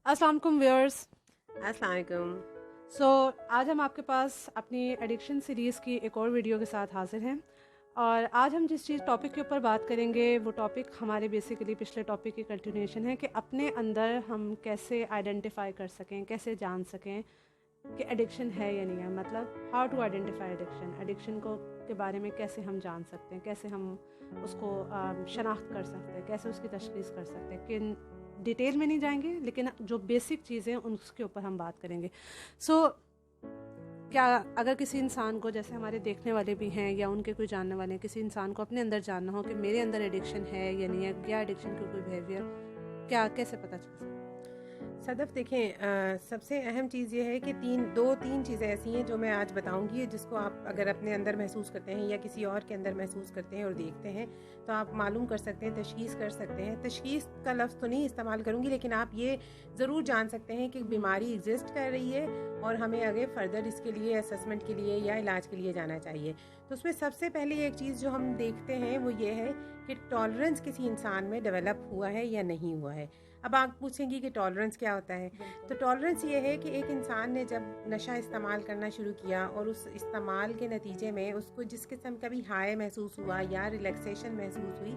अस्सलाम वालेकुम व्यूअर्स। अस्सलाम वालेकुम। आज हम आपके पास अपनी एडिक्शन सीरीज़ की एक और वीडियो के साथ हाजिर हैं। और आज हम जिस चीज़ टॉपिक के ऊपर बात करेंगे वो टॉपिक हमारे बेसिकली पिछले टॉपिक की कंटिन्यूएशन है कि अपने अंदर हम कैसे आइडेंटिफाई कर सकें, कैसे जान सकें कि एडिक्शन है या नहीं है। मतलब how to identify addiction, addiction को के बारे में कैसे हम जान सकते हैं, कैसे हम उसको शनाख्त कर सकते हैं, कैसे उसकी तशख़ीस कर सकते हैं। किन डिटेल में नहीं जाएंगे लेकिन जो बेसिक चीज़ें हैं उसके ऊपर हम बात करेंगे। क्या अगर किसी इंसान को, जैसे हमारे देखने वाले भी हैं या उनके कोई जानने वाले हैं, किसी इंसान को अपने अंदर जानना हो कि मेरे अंदर एडिक्शन है या नहीं है, क्या एडिक्शन का कोई बिहेवियर, क्या कैसे पता चल सकता है? सदफ देखें, सबसे अहम चीज़ ये है कि दो तीन चीज़ें ऐसी हैं जो मैं आज बताऊंगी, जिसको आप अगर अपने अंदर महसूस करते हैं या किसी और के अंदर महसूस करते हैं और देखते हैं तो आप मालूम कर सकते हैं, तशख़ीस कर सकते हैं। तशख़ीस का लफ्ज़ तो नहीं इस्तेमाल करूंगी, लेकिन आप ये ज़रूर जान सकते हैं कि बीमारी एग्जिस्ट कर रही है और हमें आगे फर्दर इसके लिए असेसमेंट के लिए या इलाज के लिए जाना चाहिए। तो उसमें सबसे पहले एक चीज़ जो हम देखते हैं वो ये है कि टॉलरेंस किसी इंसान में डेवलप हुआ है या नहीं हुआ है। अब आप पूछेंगी कि टॉलरेंस क्या होता है। तो टॉलरेंस ये है कि एक इंसान ने जब नशा इस्तेमाल करना शुरू किया और उस इस्तेमाल के नतीजे में उसको जिस किस्म का भी हाई महसूस हुआ या रिलैक्सेशन महसूस हुई,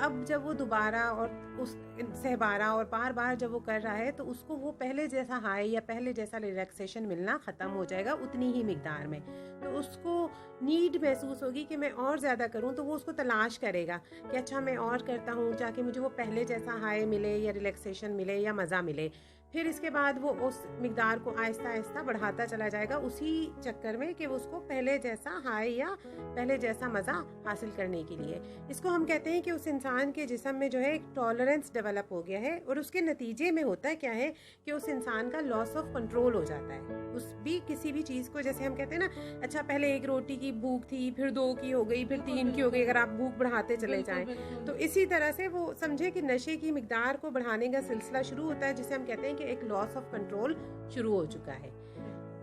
अब जब वो दोबारा और उस सहबारा और बार बार जब वो कर रहा है तो उसको वो पहले जैसा हाई या पहले जैसा रिलैक्सेशन मिलना ख़त्म हो जाएगा उतनी ही मिकदार में। तो उसको नीड महसूस होगी कि मैं और ज़्यादा करूं, तो वो उसको तलाश करेगा कि अच्छा मैं और करता हूं ताकि मुझे वो पहले जैसा हाई मिले या रिलैक्सेशन मिले या मज़ा मिले। फिर इसके बाद वो उस मिकदार को आहिस्ता आहिस्ता बढ़ाता चला जाएगा उसी चक्कर में कि वो उसको पहले जैसा हाई या पहले जैसा मज़ा हासिल करने के लिए। इसको हम कहते हैं कि उस इंसान के जिस्म में जो है एक टॉलरेंस डेवलप हो गया है और उसके नतीजे में होता क्या है कि उस इंसान का लॉस ऑफ कंट्रोल हो जाता है। उस भी किसी भी चीज़ को, जैसे हम कहते हैं ना, अच्छा पहले एक रोटी की भूख थी, फिर 2 की हो गई, फिर 3 की हो गई, अगर आप भूख बढ़ाते चले जाएं तो इसी तरह से वो समझे कि नशे की मिकदार को बढ़ाने का सिलसिला शुरू होता है, जिसे हम कहते हैं कि एक लॉस ऑफ कंट्रोल शुरू हो चुका है।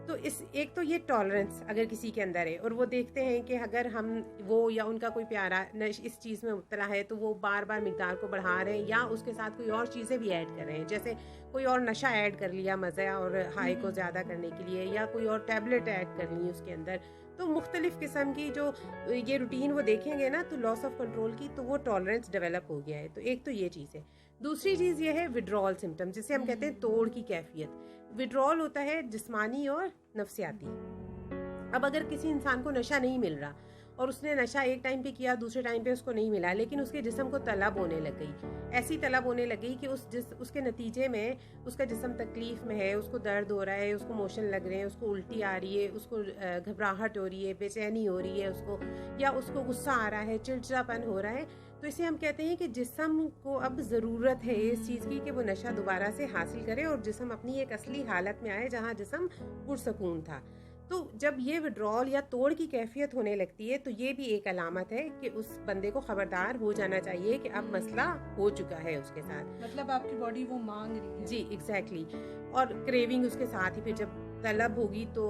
तो इस एक तो ये टॉलरेंस अगर किसी के अंदर है और वो देखते हैं कि अगर हम वो या उनका कोई प्यारा इस चीज़ में मुब्तला है तो वो बार बार मिकदार को बढ़ा रहे हैं या उसके साथ कोई और चीज़ें भी ऐड कर रहे हैं, जैसे कोई और नशा ऐड कर लिया मज़ा और हाई को ज़्यादा करने के लिए, या कोई और टैबलेट ऐड कर ली उसके अंदर। तो मुख्तलिफ किस्म की जो ये रूटीन वो देखेंगे ना तो लॉस ऑफ कंट्रोल की, तो वो टॉलरेंस डेवलप हो गया है। तो एक तो ये चीज़ है। दूसरी चीज़ ये है विड्रॉल सिम्टम्स, जिसे हम कहते हैं तोड़ की कैफियत। विड्रॉल होता है जिस्मानी और नफ्सियाती। अब अगर किसी इंसान को नशा नहीं मिल रहा और उसने नशा एक टाइम पे किया, दूसरे टाइम पे उसको नहीं मिला, लेकिन उसके जिस्म को तलब होने लग गई, ऐसी तलब होने लग गई कि उसके नतीजे में उसका जिस्म तकलीफ में है, उसको दर्द हो रहा है, उसको मोशन लग रहे हैं, उसको उल्टी आ रही है, उसको घबराहट हो रही है, बेचैनी हो रही है उसको, या उसको गुस्सा आ रहा है, चिड़चिड़ापन हो रहा है, तो इसे हम कहते हैं कि जिस्म को अब ज़रूरत है इस चीज़ की कि वो नशा दोबारा से हासिल करे और जिस्म अपनी एक असली हालत में आए जहाँ जिस्म पुरसकून था। तो जब ये विड्रॉल या तोड़ की कैफियत होने लगती है तो ये भी एक अलामत है कि उस बंदे को खबरदार हो जाना चाहिए कि अब मसला हो चुका है उसके साथ। मतलब आपकी बॉडी वो मांग रही है। जी एग्जैक्टली। और क्रेविंग उसके साथ ही, फिर जब तलब होगी तो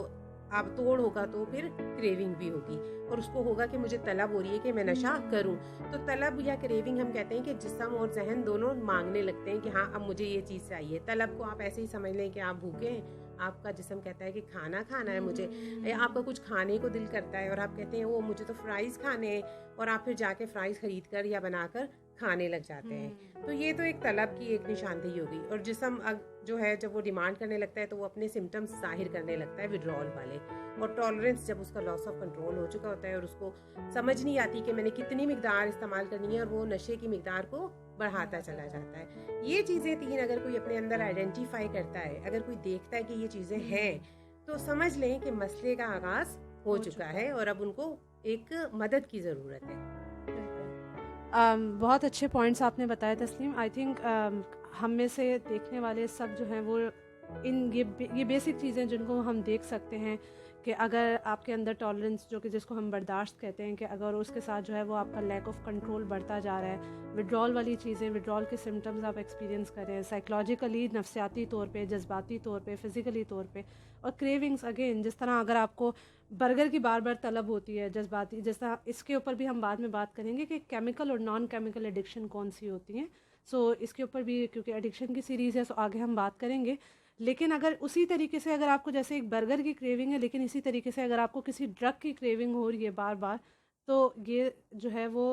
अब तोड़ होगा तो फिर क्रेविंग भी होगी और उसको होगा कि मुझे तलब हो रही है कि मैं नशा करूं। तो तलब या क्रेविंग हम कहते हैं कि जिस्म और जहन दोनों मांगने लगते हैं कि हाँ अब मुझे ये चीज़ चाहिए। तलब को आप ऐसे ही समझ लें कि आप भूखे हैं, आपका जिस्म कहता है कि खाना खाना है मुझे, या आपका कुछ खाने को दिल करता है और आप कहते हैं वो मुझे तो फ्राइज़ खाने हैं, और आप फिर जाके फ्राइज़ खरीद कर या बनाकर खाने लग जाते हैं। तो ये तो एक तलब की एक निशानदेही होगी। और जिस्म जो है जब वो डिमांड करने लगता है तो वो अपने सिम्टम्स जाहिर करने लगता है विड्रॉल वाले। और टॉलरेंस जब उसका लॉस ऑफ कंट्रोल हो चुका होता है और उसको समझ नहीं आती कि मैंने कितनी मिकदार इस्तेमाल करनी है, और वो नशे की मिकदार को बढ़ाता चला जाता है। ये चीज़ें तीन अगर कोई अपने अंदर आइडेंटिफाई करता है, अगर कोई देखता है कि ये चीज़ें हैं, तो समझ लें कि मसले का आगाज़ हो चुका है और अब उनको एक मदद की ज़रूरत है। बहुत अच्छे पॉइंट्स आपने बताए तस्लीम। आई थिंक हम में से देखने वाले सब जो हैं वो ये बेसिक चीज़ें जिनको हम देख सकते हैं कि अगर आपके अंदर टॉलरेंस, जो कि जिसको हम बर्दाश्त कहते हैं, कि अगर उसके साथ जो है वो आपका लैक ऑफ कंट्रोल बढ़ता जा रहा है, विड्रॉल वाली चीज़ें, विड्रॉल के सिम्टम्स आप एक्सपीरियंस कर रहे हैं साइकोलॉजिकली, नफ्सियाती तौर पे, जज्बाती तौर पे, फ़िज़िकली तौर पे, और क्रेविंग्स अगेन, जिस तरह अगर आपको बर्गर की बार बार तलब होती है जज्बाती, जिस तरह इसके ऊपर भी हम बाद में बात करेंगे कि केमिकल और नॉन केमिकल एडिक्शन कौन सी होती हैं। सो इसके ऊपर भी, क्योंकि एडिक्शन की सीरीज़ है, सो आगे हम बात करेंगे। लेकिन अगर उसी तरीके से, अगर आपको जैसे एक बर्गर की क्रेविंग है, लेकिन इसी तरीके से अगर आपको किसी ड्रग की क्रेविंग हो रही है बार बार, तो ये जो है वो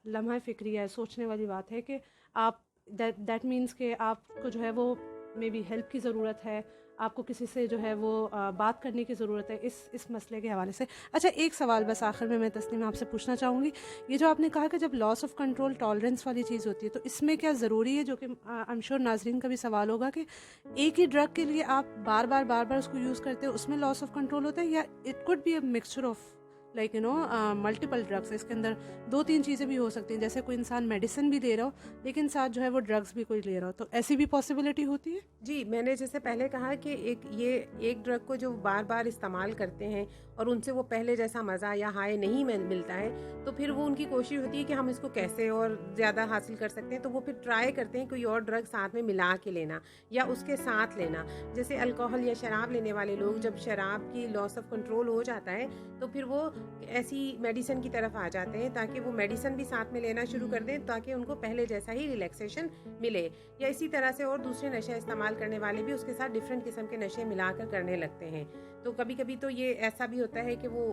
लम्हा फ़िक्री है, सोचने वाली बात है कि आप दैट मीन्स कि आपको जो है वो मे बी हेल्प की ज़रूरत है, आपको किसी से जो है वो बात करने की ज़रूरत है इस मसले के हवाले से। अच्छा, एक सवाल बस आखिर में मैं तस्नीम आपसे पूछना चाहूँगी, ये जो आपने कहा कि जब लॉस ऑफ कंट्रोल टॉलरेंस वाली चीज़ होती है, तो इसमें क्या ज़रूरी है, जो कि आई एम श्योर नाजरीन का भी सवाल होगा, कि एक ही ड्रग के लिए आप बार बार उसको यूज़ करते हो, उसमें लॉस ऑफ कंट्रोल होता है, या it could be a mixture of like multiple drugs? इसके अंदर 2-3 चीज़ें भी हो सकती हैं, जैसे कोई इंसान मेडिसिन भी ले रहा हो लेकिन साथ जो है वो ड्रग्स भी कोई ले रहा हो, तो ऐसी भी पॉसिबिलिटी होती है? जी, मैंने जैसे पहले कहा कि ये एक ड्रग को जो बार बार इस्तेमाल करते हैं और उनसे वो पहले जैसा मज़ा या हाई नहीं मिलता है, तो फिर वो उनकी कोशिश होती है कि हम इसको कैसे और ज़्यादा हासिल कर सकते हैं, तो वो फिर ट्राई करते हैं कोई और ड्रग साथ में मिला के लेना या उसके साथ लेना। जैसे अल्कोहल या शराब लेने वाले लोग, जब शराब की लॉस ऑफ कंट्रोल हो जाता है, तो फिर वो ऐसी मेडिसिन की तरफ आ जाते हैं, ताकि वो मेडिसिन भी साथ में लेना शुरू कर दें, ताकि उनको पहले जैसा ही रिलैक्सेशन मिले। या इसी तरह से और दूसरे नशे इस्तेमाल करने वाले भी उसके साथ डिफरेंट किस्म के नशे मिलाकर करने लगते हैं। तो कभी कभी तो ये ऐसा भी होता है कि वो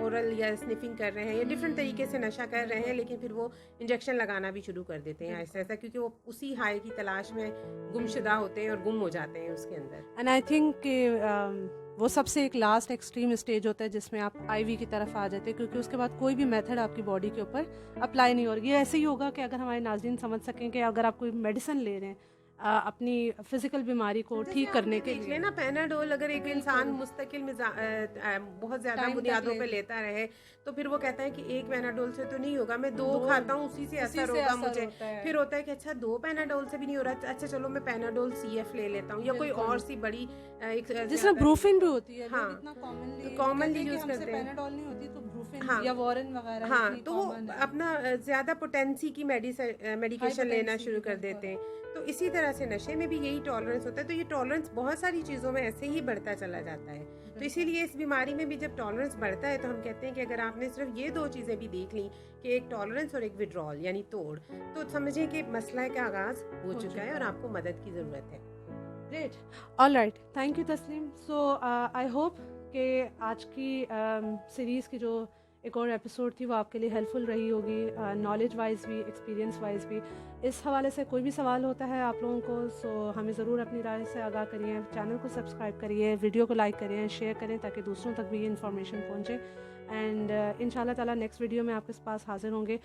ओरल या स्निफिंग कर रहे हैं या डिफरेंट तरीके से नशा कर रहे हैं, लेकिन फिर वो इंजेक्शन लगाना भी शुरू कर देते हैं ऐसा ऐसा, क्योंकि वो उसी हाई की तलाश में गुमशुदा होते हैं और गुम हो जाते हैं उसके अंदर। एंड आई थिंक कि वो सबसे एक लास्ट एक्सट्रीम स्टेज होता है जिसमें आप आईवी की तरफ आ जाते हैं, क्योंकि उसके बाद कोई भी मेथड आपकी बॉडी के ऊपर अप्लाई नहीं हो रही। ये ऐसे ही होगा कि अगर हमारे नाज़रीन समझ सकें कि अगर आप कोई मेडिसिन ले रहे हैं अपनी फिजिकल बीमारी को ठीक करने के लिए, लेना पैनाडोल, अगर एक इंसान मुस्तकिल बहुत ज्यादा बुनियादों पे लेता रहे, तो फिर वो कहता है कि एक पैनाडोल से तो नहीं होगा, मैं दो खाता हूँ उसी से असर होगा मुझे। फिर होता है कि अच्छा 2 पैनाडोल से भी नहीं हो रहा, अच्छा चलो मैं पैनाडोल CF ले लेता हूँ, या कोई और सी बड़ी जिसमें ब्रूफिन भी होती है। हाँ, इतना कॉमनली यूज करते हैं। पैनाडोल नहीं होती तो ब्रूफिन हाँ, या वॉरेन वगैरह। हाँ, तो वो अपना ज्यादा पोटेंसी की मेडिकेशन लेना शुरू कर देते हैं। तो इसी तरह से नशे में भी यही टॉलरेंस होता है। तो ये टॉलरेंस बहुत सारी चीज़ों में ऐसे ही बढ़ता चला जाता है। तो इसीलिए इस बीमारी में भी जब टॉलरेंस बढ़ता है, तो हम कहते हैं कि अगर आपने सिर्फ ये 2 चीज़ें भी देख ली, कि एक टॉलरेंस और एक विड्रॉल यानी तोड़, तो समझें कि मसला का आगाज़ हो चुका है और आपको मदद की ज़रूरत है। Great, all right, thank you तस्लीम। सो आई होप कि आज की सीरीज़ की जो एक और एपिसोड थी वो आपके लिए हेल्पफुल रही होगी, नॉलेज वाइज भी, एक्सपीरियंस वाइज भी। इस हवाले से कोई भी सवाल होता है आप लोगों को, सो हमें ज़रूर अपनी राय से आगाह करिए, चैनल को सब्सक्राइब करिए, वीडियो को लाइक करिए, शेयर करें, ताकि दूसरों तक भी ये इन्फॉर्मेशन पहुँचे। एंड इंशाल्लाह ताला नेक्स्ट वीडियो में आपके पास हाजिर होंगे